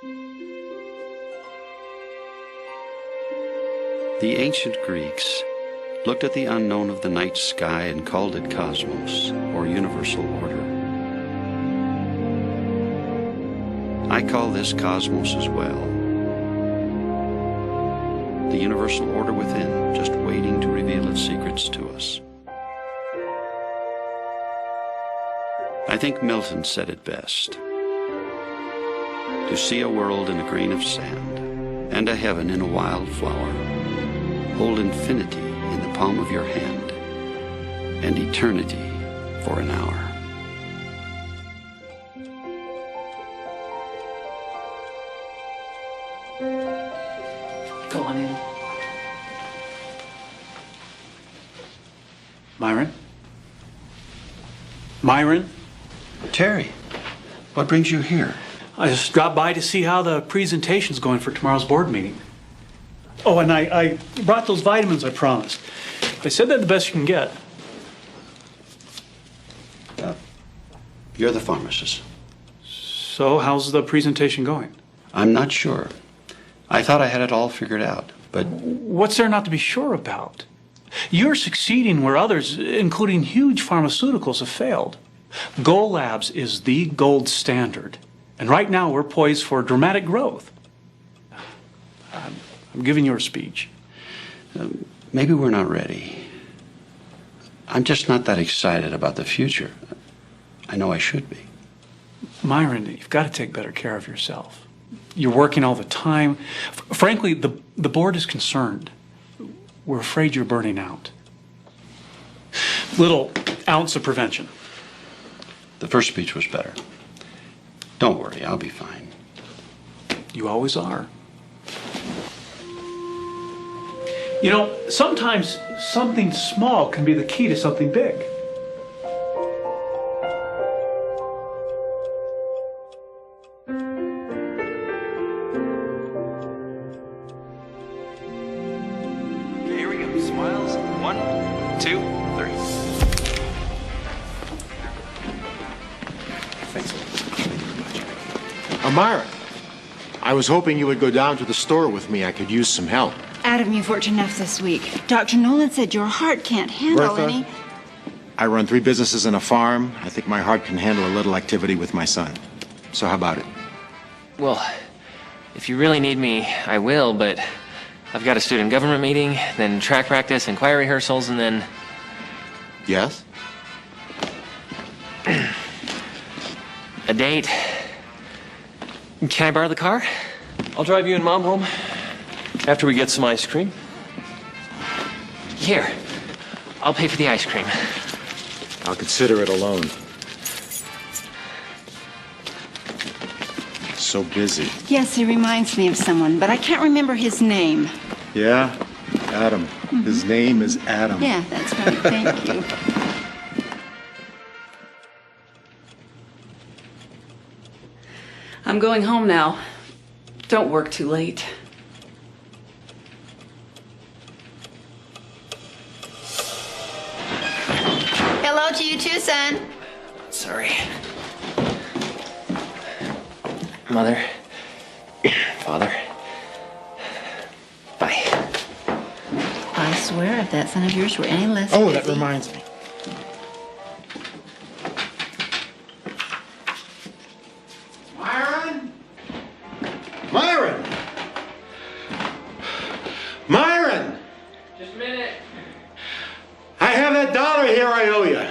The ancient Greeks looked at the unknown of the night sky and called it cosmos, or universal order. I call this cosmos as well. The universal order within, just waiting to reveal its secrets to us. I think Milton said it best. To see a world in a grain of sand, and a heaven in a wild flower, hold infinity in the palm of your hand, and eternity for an hour. Go on in. Myron? Myron? Terry, what brings you here? I just dropped by to see how the presentation's going for tomorrow's board meeting. Oh, and I brought those vitamins I promised. They said they're the best you can get. You're the pharmacist. So, how's the presentation going? I'm not sure. I thought I had it all figured out, but... What's there not to be sure about? You're succeeding where others, including huge pharmaceuticals, have failed. Goal Labs is the gold standard. And right now, we're poised for dramatic growth. I'm giving you a speech. Maybe we're not ready. I'm just not that excited about the future. I know I should be. Myron, you've got to take better care of yourself. You're working all the time. Frankly, the board is concerned. We're afraid you're burning out. Little ounce of prevention. The first speech was better. Don't worry, I'll be fine. You always are. You know, sometimes something small can be the key to something big. Okay, here we go. Smiles. 1, 2, 3. Thanks a lot. Myron, I was hoping you would go down to the store with me. I could use some help. Adam, you've worked enough this week. Dr. Nolan said your heart can't handle Bertha, any... I run 3 businesses and a farm. I think my heart can handle a little activity with my son. So how about it? Well, if you really need me, I will, but I've got a student government meeting, then track practice and choir rehearsals, and then... Yes? a date. Can I borrow the car? I'll drive you and Mom home after we get some ice cream. Here, I'll pay for the ice cream. I'll consider it a loan. So busy. Yes, he reminds me of someone, but I can't remember his name. Yeah? Adam. His name is Adam. Yeah, that's right. Thank you. I'm going home now. Don't work too late. Hello to you too, son. Sorry. Mother. Father. Bye. I swear if that son of yours were any less Oh, that busy- reminds me. Myron? Myron! Myron! Just a minute. I have that $1 here I owe you.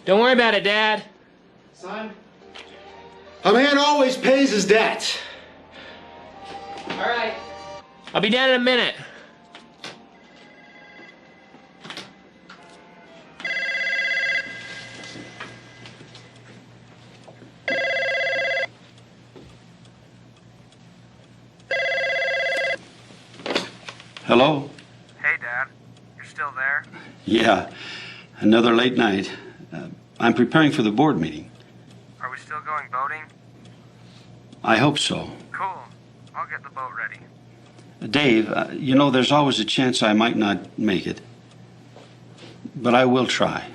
Don't worry about it, Dad. Son? A man always pays his debt. All right. I'll be down in a minute. Hello? Hey, Dad. You're still there? Yeah, another late night. I'm preparing for the board meeting. Are we still going boating? I hope so. Cool. I'll get the boat ready. Dave, you know, there's always a chance I might not make it. But I will try.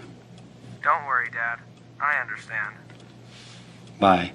Don't worry, Dad. I understand. Bye.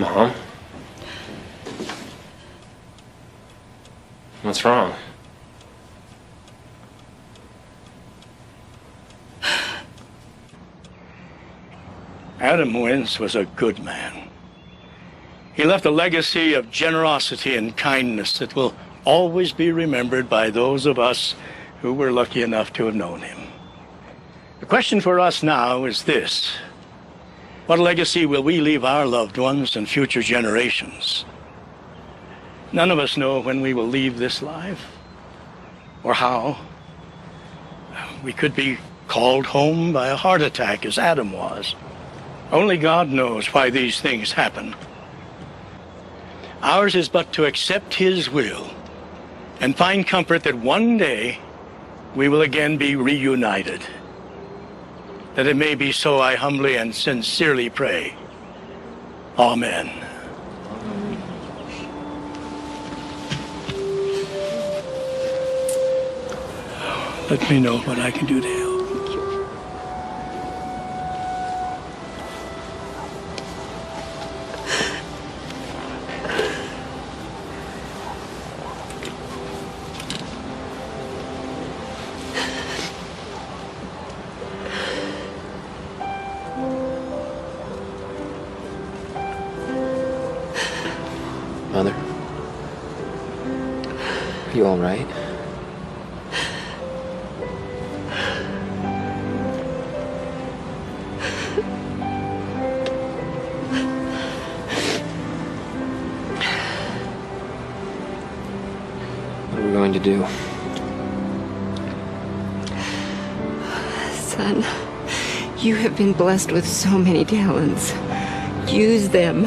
Mom? What's wrong? Adam Wentz was a good man. He left a legacy of generosity and kindness that will always be remembered by those of us who were lucky enough to have known him. The question for us now is this: what legacy will we leave our loved ones and future generations? None of us know when we will leave this life, or how. We could be called home by a heart attack, as Adam was. Only God knows why these things happen. Ours is but to accept His will and find comfort that one day we will again be reunited. That it may be so, I humbly and sincerely pray. Amen. Let me know what I can do to help. Mother? You all right? What are we going to do? Son, you have been blessed with so many talents. Use them.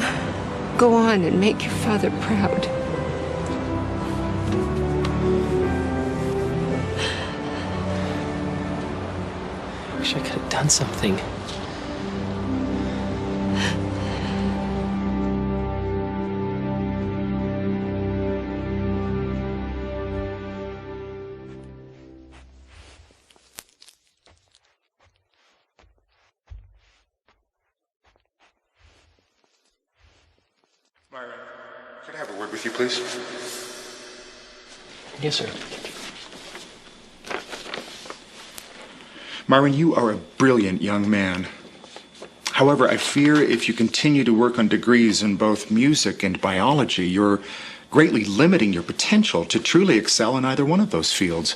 Go on and make your father proud. I wish I could have done something. Myron, could I have a word with you, please? Yes, sir. Myron, you are a brilliant young man. However, I fear if you continue to work on degrees in both music and biology, you're greatly limiting your potential to truly excel in either one of those fields.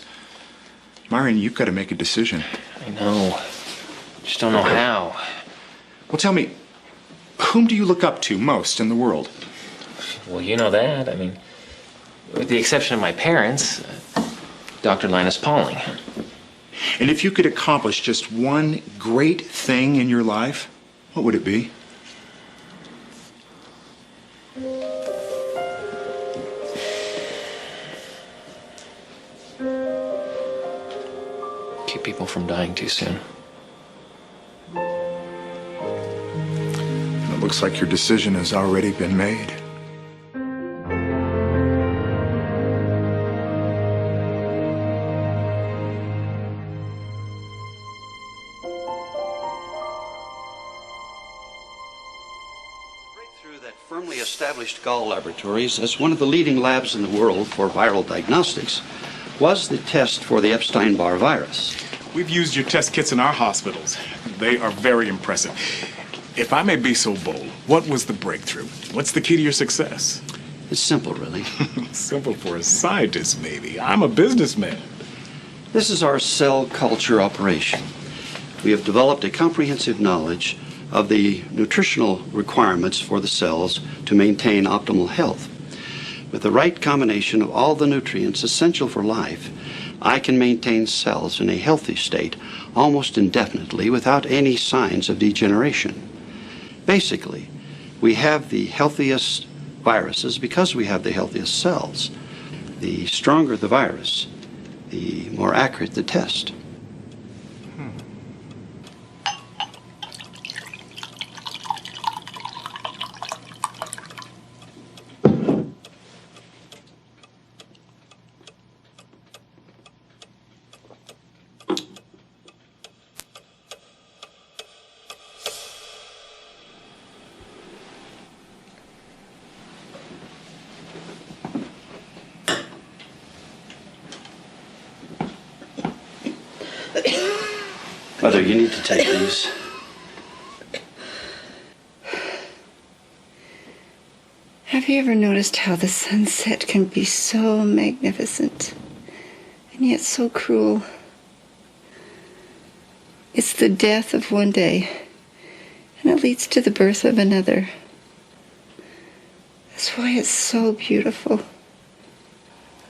Myron, you've got to make a decision. I know. Just don't know how. Well, tell me, whom do you look up to most in the world? Well, you know that. I mean, with the exception of my parents, Dr. Linus Pauling. And if you could accomplish just one great thing in your life, what would it be? Keep people from dying too soon. It looks like your decision has already been made. Breakthrough that firmly established Gall Laboratories as one of the leading labs in the world for viral diagnostics was the test for the Epstein-Barr virus. We've used your test kits in our hospitals. They are very impressive. If I may be so bold, what was the breakthrough? What's the key to your success? It's simple, really. Simple for a scientist, maybe. I'm a businessman. This is our cell culture operation. We have developed a comprehensive knowledge of the nutritional requirements for the cells to maintain optimal health. With the right combination of all the nutrients essential for life, I can maintain cells in a healthy state almost indefinitely without any signs of degeneration. Basically, we have the healthiest viruses because we have the healthiest cells. The stronger the virus, the more accurate the test. Mother, you need to take these. Have you ever noticed how the sunset can be so magnificent and yet so cruel? It's the death of one day, and it leads to the birth of another. That's why it's so beautiful.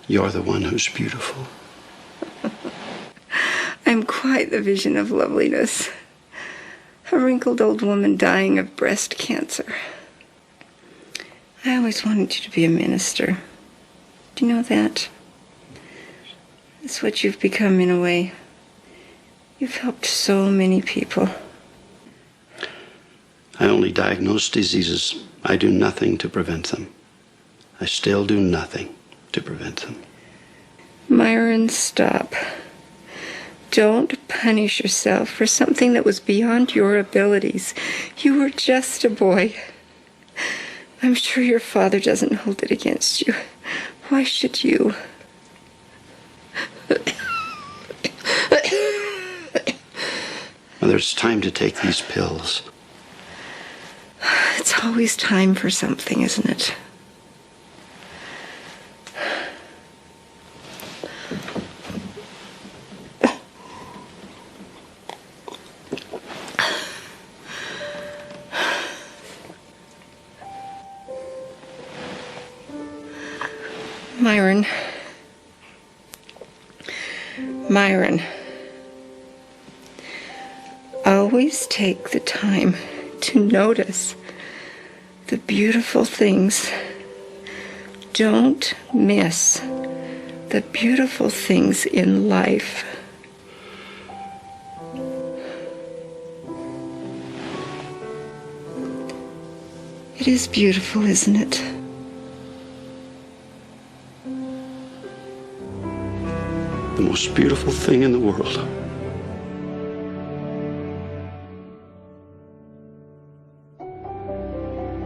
You're the one who's beautiful. I'm quite the vision of loveliness. A wrinkled old woman dying of breast cancer. I always wanted you to be a minister. Do you know that? It's what you've become in a way. You've helped so many people. I only diagnose diseases. I do nothing to prevent them. I still do nothing to prevent them. Myron, stop. Don't punish yourself for something that was beyond your abilities. You were just a boy. I'm sure your father doesn't hold it against you. Why should you? Mother, it's time to take these pills. It's always time for something, isn't it? Myron. Myron. Always take the time to notice the beautiful things. Don't miss the beautiful things in life. It is beautiful, isn't it? The most beautiful thing in the world.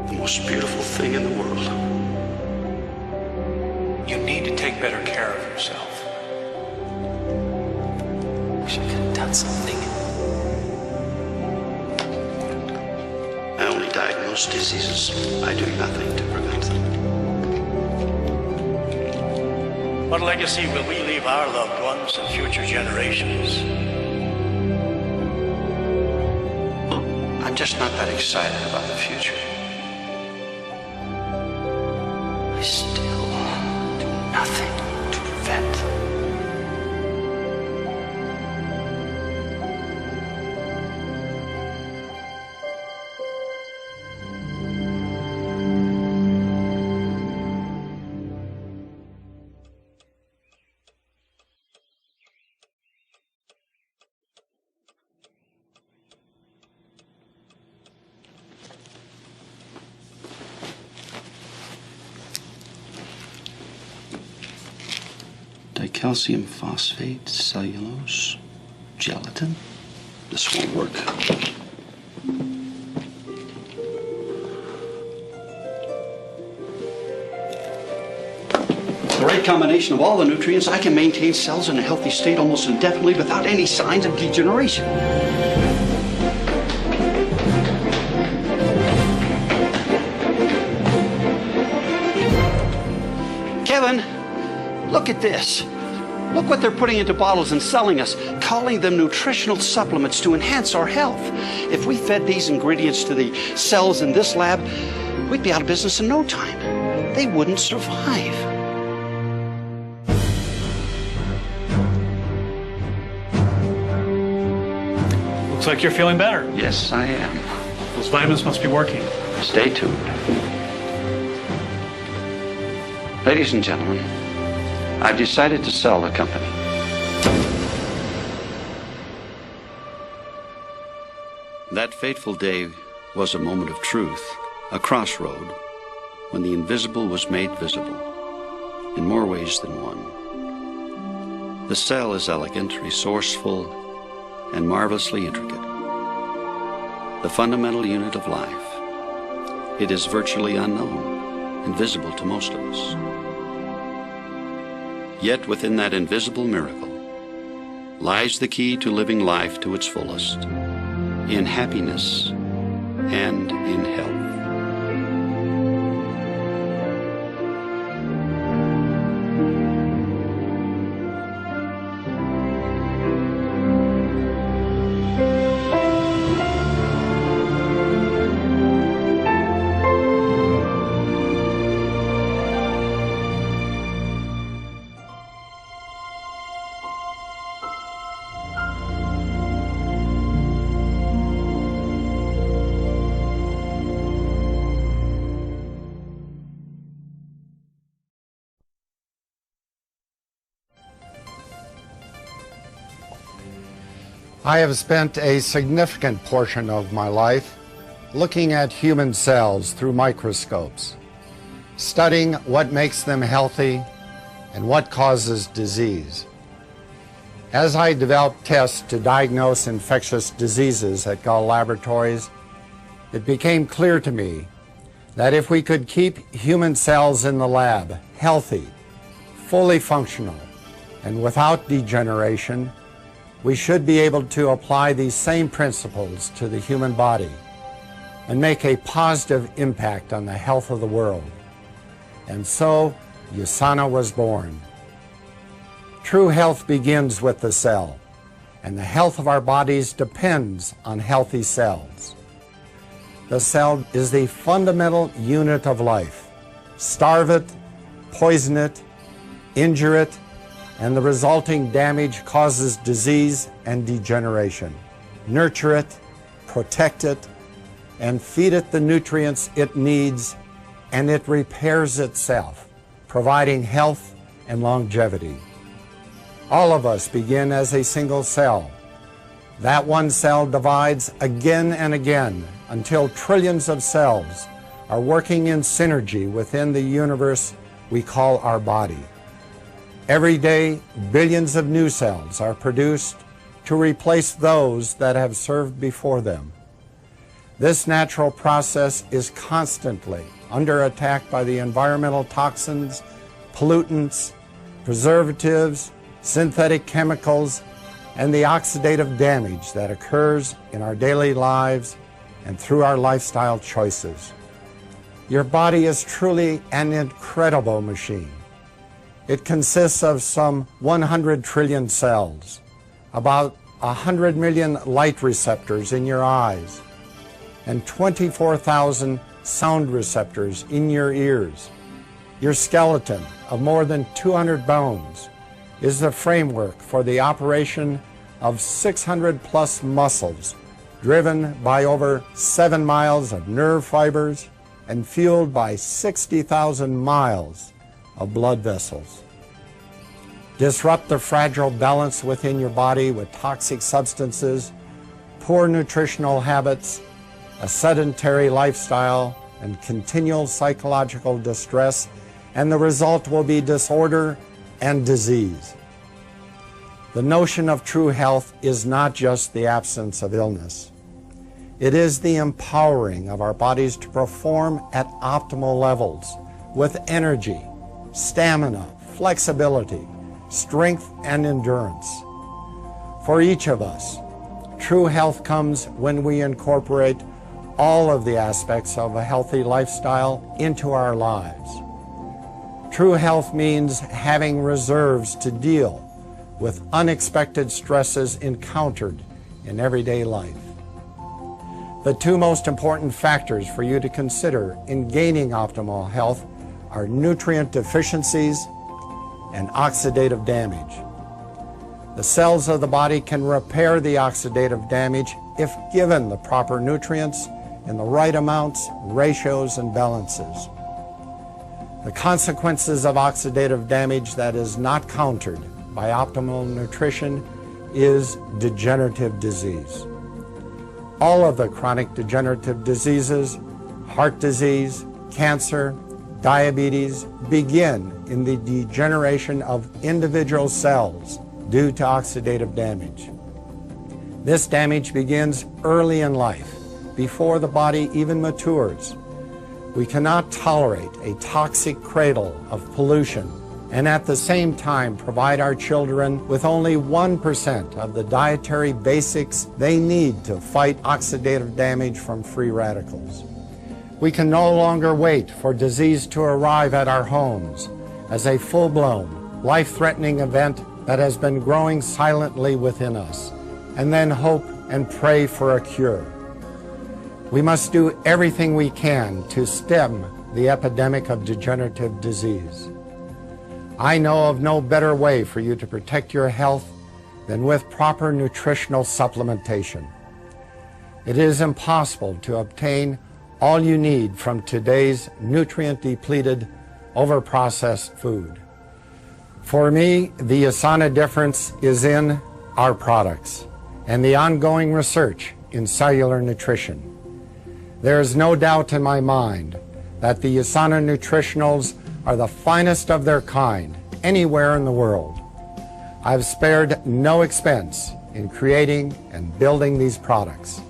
The most beautiful thing in the world. You need to take better care of yourself. Wish I could have done something. I only diagnose diseases. I do nothing to prevent them. What legacy will we leave our loved ones and future generations? I'm just not that excited about the future. I still do nothing to prevent them. Dicalcium phosphate, cellulose, gelatin. This won't work. The right combination of all the nutrients, I can maintain cells in a healthy state almost indefinitely without any signs of degeneration. Kevin, look at this. Look what they're putting into bottles and selling us, calling them nutritional supplements to enhance our health. If we fed these ingredients to the cells in this lab, we'd be out of business in no time. They wouldn't survive. Looks like you're feeling better. Yes, I am. Those vitamins must be working. Stay tuned. Ladies and gentlemen, I've decided to sell the company. That fateful day was a moment of truth, a crossroad, when the invisible was made visible, in more ways than one. The cell is elegant, resourceful, and marvelously intricate. The fundamental unit of life. It is virtually unknown, invisible to most of us. Yet within that invisible miracle lies the key to living life to its fullest, in happiness and in health. I have spent a significant portion of my life looking at human cells through microscopes, studying what makes them healthy and what causes disease. As I developed tests to diagnose infectious diseases at Gull Laboratories, it became clear to me that if we could keep human cells in the lab healthy, fully functional, and without degeneration, we should be able to apply these same principles to the human body and make a positive impact on the health of the world. And so, USANA was born. True health begins with the cell, and the health of our bodies depends on healthy cells. The cell is the fundamental unit of life. Starve it, poison it, injure it, and the resulting damage causes disease and degeneration. Nurture it, protect it, and feed it the nutrients it needs, and it repairs itself, providing health and longevity. All of us begin as a single cell. That one cell divides again and again until trillions of cells are working in synergy within the universe we call our body. Every day, billions of new cells are produced to replace those that have served before them. This natural process is constantly under attack by the environmental toxins, pollutants, preservatives, synthetic chemicals, and the oxidative damage that occurs in our daily lives and through our lifestyle choices. Your body is truly an incredible machine. It consists of some 100 trillion cells, about 100 million light receptors in your eyes, and 24,000 sound receptors in your ears. Your skeleton of more than 200 bones is the framework for the operation of 600 plus muscles, driven by over 7 miles of nerve fibers and fueled by 60,000 miles of blood vessels. Disrupt the fragile balance within your body with toxic substances, poor nutritional habits, a sedentary lifestyle, and continual psychological distress, and the result will be disorder and disease. The notion of true health is not just the absence of illness. It is the empowering of our bodies to perform at optimal levels with energy, stamina, flexibility, strength, and endurance. For each of us, true health comes when we incorporate all of the aspects of a healthy lifestyle into our lives. True health means having reserves to deal with unexpected stresses encountered in everyday life. The two most important factors for you to consider in gaining optimal health are nutrient deficiencies and oxidative damage. The cells of the body can repair the oxidative damage if given the proper nutrients in the right amounts, ratios, and balances. The consequences of oxidative damage that is not countered by optimal nutrition is degenerative disease. All of the chronic degenerative diseases, heart disease, cancer, diabetes, begin in the degeneration of individual cells due to oxidative damage. This damage begins early in life, before the body even matures. We cannot tolerate a toxic cradle of pollution and at the same time provide our children with only 1% of the dietary basics they need to fight oxidative damage from free radicals. We can no longer wait for disease to arrive at our homes as a full-blown, life-threatening event that has been growing silently within us, and then hope and pray for a cure. We must do everything we can to stem the epidemic of degenerative disease. I know of no better way for you to protect your health than with proper nutritional supplementation. It is impossible to obtain all you need from today's nutrient-depleted, overprocessed food. For me, the USANA difference is in our products and the ongoing research in cellular nutrition. There is no doubt in my mind that the USANA nutritionals are the finest of their kind anywhere in the world. I've spared no expense in creating and building these products.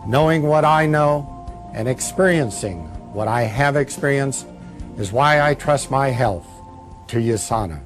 Knowing what I know and experiencing what I have experienced is why I trust my health to USANA.